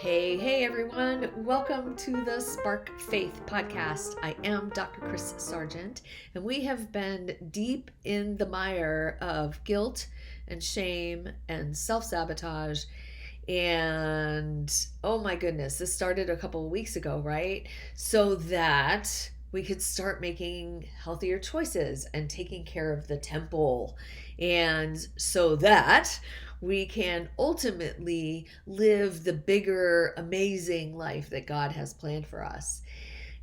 Hey everyone. Welcome to the Spark Faith podcast. I am Dr. Chris Sargent, and we have been deep in the mire of guilt and shame and self sabotage. And oh my goodness, this started a couple of weeks ago, right? So that we could start making healthier choices and taking care of the temple. And so that we can ultimately live the bigger, amazing life that God has planned for us.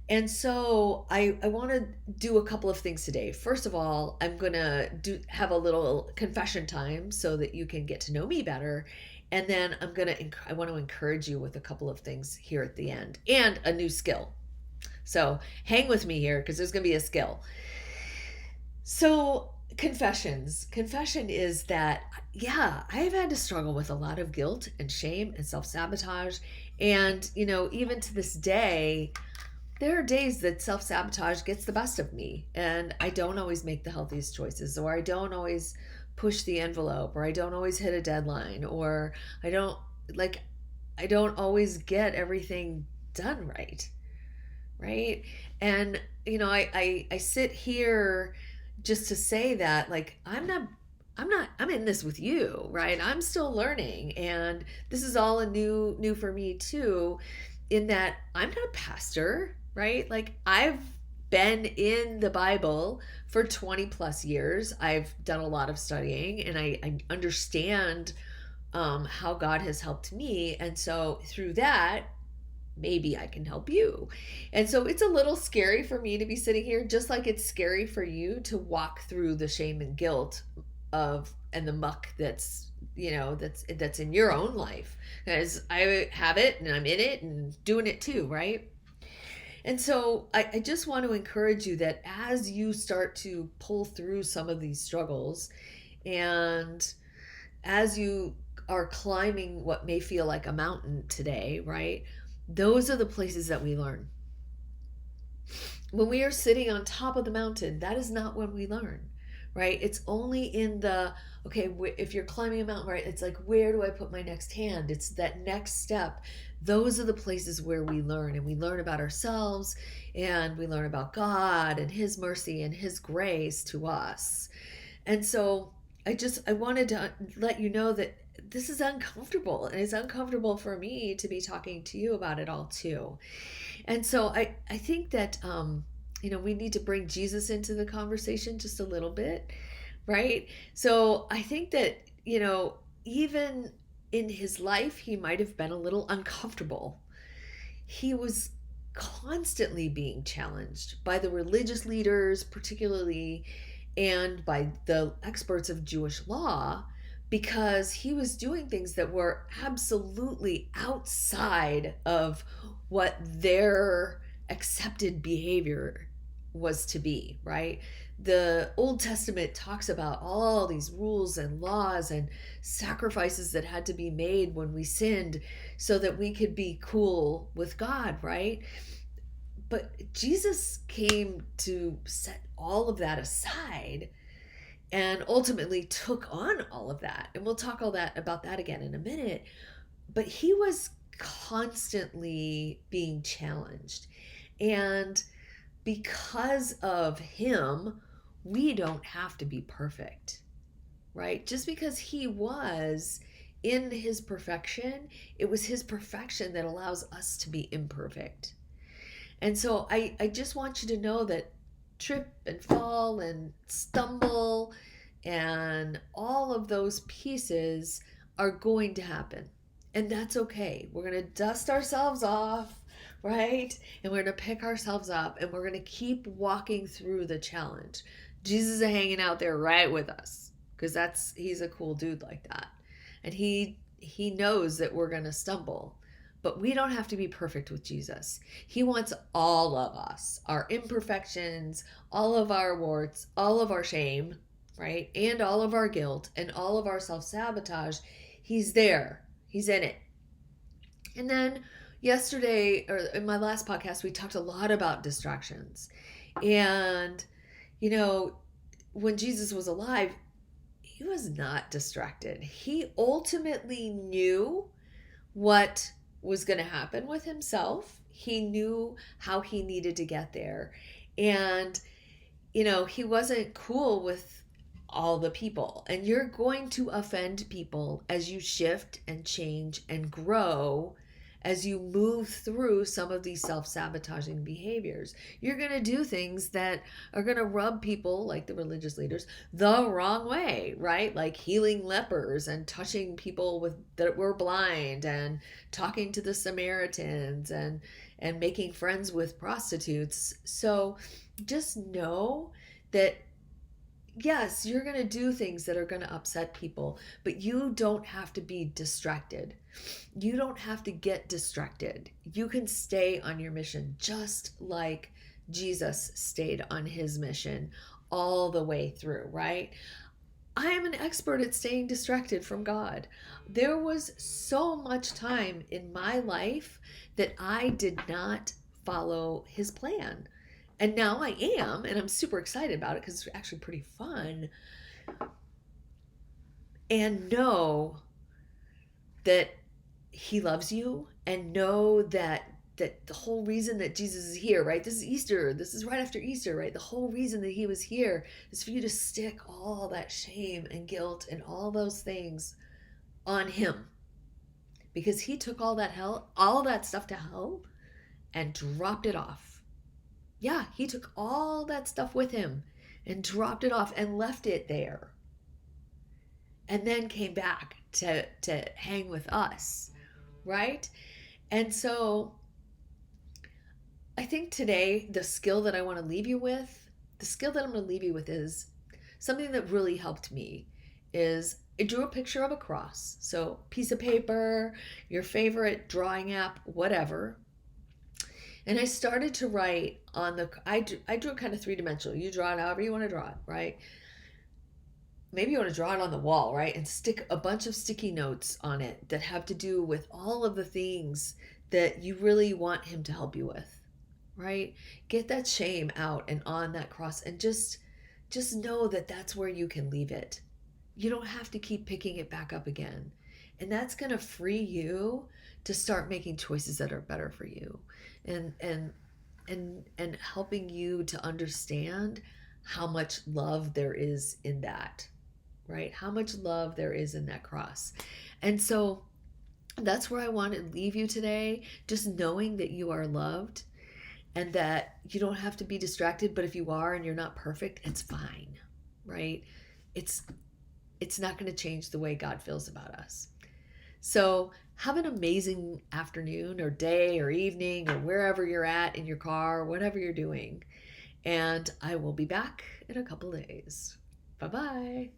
And so I want to do a couple of things today. First of all, I'm going to have a little confession time so that you can get to know me better. And then I want to encourage you with a couple of things here at the end and a new skill. So hang with me here because there's going to be a skill. So confessions. Confession is that, yeah, I've had to struggle with a lot of guilt and shame and self-sabotage. And, even to this day, there are days that self-sabotage gets the best of me and I don't always make the healthiest choices, or I don't always push the envelope, or I don't always hit a deadline, or I don't like I don't always get everything done right. And I sit here just to say that, like, I'm in this with you, right? I'm still learning, and this is all a new for me too, in that I'm not a pastor, right? Like, I've been in the Bible for 20 plus years. I've done a lot of studying, and I understand how God has helped me. And so through that, maybe I can help you. And so it's a little scary for me to be sitting here, just like it's scary for you to walk through the shame and guilt of and the muck that's in your own life, because I have it and I'm in it and doing it too, right? And so I just want to encourage you that as you start to pull through some of these struggles, and as you are climbing what may feel like a mountain today, right? Those are the places that we learn. When we are sitting on top of the mountain, that is not when we learn, right? It's only in the, okay, if you're climbing a mountain, right? It's like, where do I put my next hand? It's that next step. Those are the places where we learn, and we learn about ourselves, and we learn about God and His mercy and His grace to us. And so I wanted to let you know that this is uncomfortable, and it's uncomfortable for me to be talking to you about it all too. And so I think that we need to bring Jesus into the conversation just a little bit, right? So I think that, even in his life, he might have been a little uncomfortable. He was constantly being challenged by the religious leaders, particularly, and by the experts of Jewish law, because he was doing things that were absolutely outside of what their accepted behavior was to be, right? The Old Testament talks about all these rules and laws and sacrifices that had to be made when we sinned so that we could be cool with God, right? But Jesus came to set all of that aside and ultimately took on all of that. And we'll talk about that again in a minute. But he was constantly being challenged. And because of him, we don't have to be perfect, right? Just because he was in his perfection, it was his perfection that allows us to be imperfect. And so I just want you to know that trip and fall and stumble and all of those pieces are going to happen. And that's okay. We're going to dust ourselves off, right? And we're going to pick ourselves up, and we're going to keep walking through the challenge. Jesus is hanging out there right with us, because he's a cool dude like that. And he knows that we're going to stumble. But we don't have to be perfect with Jesus. He wants all of us, our imperfections, all of our warts, all of our shame, right? And all of our guilt and all of our self-sabotage. He's there. He's in it. And then yesterday, or in my last podcast, we talked a lot about distractions. And, when Jesus was alive, he was not distracted. He ultimately knew what was going to happen with himself. He knew how he needed to get there. And, he wasn't cool with all the people. And you're going to offend people as you shift and change and grow, as you move through some of these self-sabotaging behaviors. You're going to do things that are going to rub people, like the religious leaders, the wrong way, right? Like healing lepers and touching people that were blind, and talking to the Samaritans, and making friends with prostitutes. So just know that yes, you're going to do things that are going to upset people, but you don't have to be distracted. You don't have to get distracted. You can stay on your mission, just like Jesus stayed on his mission all the way through, right? I am an expert at staying distracted from God. There was so much time in my life that I did not follow his plan. And now I am, and I'm super excited about it because it's actually pretty fun. And know that he loves you, and know that the whole reason that Jesus is here, right? This is Easter. This is right after Easter, right? The whole reason that he was here is for you to stick all that shame and guilt and all those things on him. Because he took all that stuff to hell and dropped it off. Yeah, he took all that stuff with him and dropped it off and left it there. And then came back to hang with us, right? And so I think today the skill that I'm going to leave you with is something that really helped me. Is I drew a picture of a cross. So piece of paper, your favorite drawing app, whatever. And I started to write on I drew it kind of three-dimensional. You draw it however you want to draw it, right? Maybe you want to draw it on the wall, right? And stick a bunch of sticky notes on it that have to do with all of the things that you really want him to help you with, right? Get that shame out and on that cross, and just know that that's where you can leave it. You don't have to keep picking it back up again. And that's going to free you to start making choices that are better for you, and helping you to understand how much love there is in that, right? How much love there is in that cross. And so that's where I want to leave you today, just knowing that you are loved and that you don't have to be distracted. But if you are and you're not perfect, it's fine, right? It's not going to change the way God feels about us. So have an amazing afternoon or day or evening or wherever you're at, in your car, whatever you're doing. And I will be back in a couple days. Bye-bye.